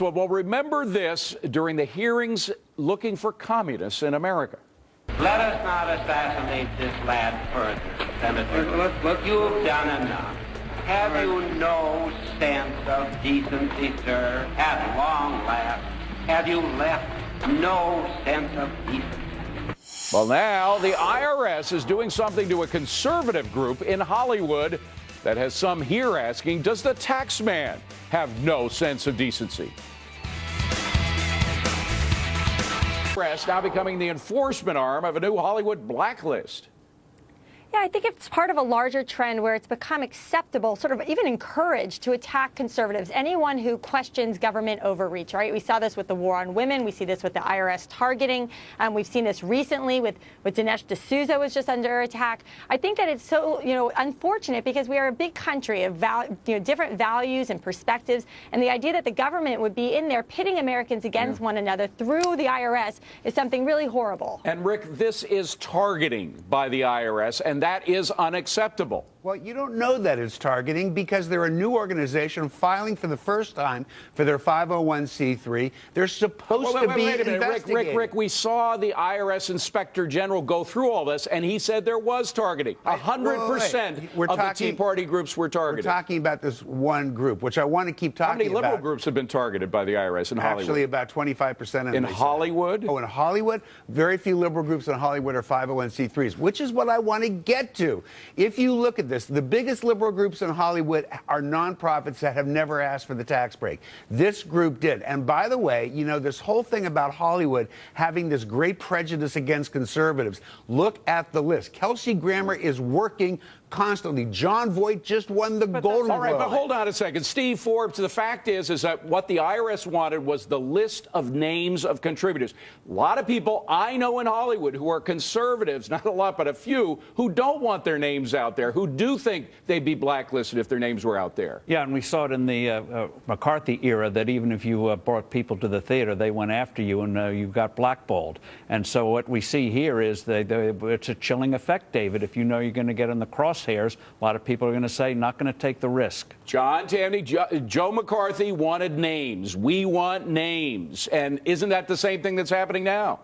Well, remember this during the hearings looking for communists in America. Let us not assassinate this lad further, Senator. You've done enough. Have you no sense of decency, sir? At long last, have you left no sense of decency? Well, now the IRS is doing something to a conservative group in Hollywood that has some here asking, does the tax man have no sense of decency? IRS now becoming the enforcement arm of a new Hollywood blacklist. Yeah, I think it's part of a larger trend where it's become acceptable, sort of even encouraged to attack conservatives, anyone who questions government overreach, right? We saw this with the war on women. We see this with the IRS targeting. We've seen this recently with Dinesh D'Souza was just under attack. I think that it's so, unfortunate because we are a big country of different values and perspectives. And the idea that the government would be in there pitting Americans against one another through the IRS is something really horrible. And Rick, this is targeting by the IRS, and that is unacceptable. Well, you don't know that it's targeting because they're a new organization filing for the first time for their 501c3. They're supposed to be investigated. Rick, we saw the IRS Inspector General go through all this, and he said there was targeting. 100% of the Tea Party groups were targeted. We're talking about this one group, which I want to keep talking about. How many liberal groups have been targeted by the IRS in Hollywood? Actually, about 25%. In Hollywood? Oh, in Hollywood? Very few liberal groups in Hollywood are 501c3s, which is what I want to get to. If you look at this, the biggest liberal groups in Hollywood are nonprofits that have never asked for the tax break. This group did. And by the way, this whole thing about Hollywood having this great prejudice against conservatives, look at the list. Kelsey Grammer is working constantly. John Voight just won the Golden Globe. All right, but hold on a second. Steve Forbes, the fact is that what the IRS wanted was the list of names of contributors. A lot of people I know in Hollywood who are conservatives, not a lot, but a few, who don't want their names out there, who do think they'd be blacklisted if their names were out there. Yeah, and we saw it in the McCarthy era that even if you brought people to the theater, they went after you and you got blackballed. And so what we see here is it's a chilling effect, David. If you know you're going to get in the crosshairs, a lot of people are going to say, not going to take the risk. John Tamny, Joe McCarthy wanted names. We want names. And isn't that the same thing that's happening now?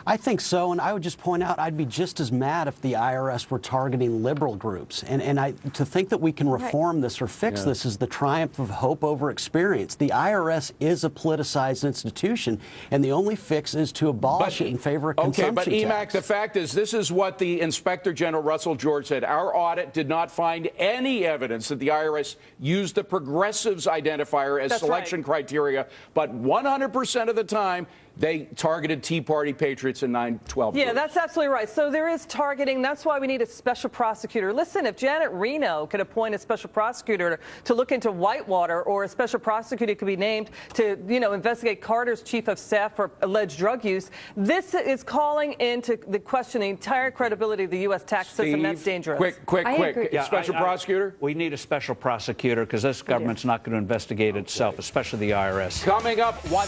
I think so, and I would just point out I'd be just as mad if the IRS were targeting liberal groups. And to think that we can reform this or fix this is the triumph of hope over experience. The IRS is a politicized institution, and the only fix is to abolish it in favor of consumption tax. Okay, but EMAC, the fact is, this is what the Inspector General Russell George said. Our audit did not find any evidence that the IRS used the progressives identifier as selection criteria, but 100% of the time, they targeted Tea Party patriots in 9/12. Yeah, that's absolutely right. So there is targeting. That's why we need a special prosecutor. Listen, if Janet Reno could appoint a special prosecutor to look into Whitewater, or a special prosecutor could be named to, investigate Carter's chief of staff for alleged drug use, this is calling into the question the entire credibility of the U.S. tax system. That's dangerous. Quick. Yeah, special prosecutor? We need a special prosecutor because this government's not going to investigate itself, especially the IRS. Coming up, why the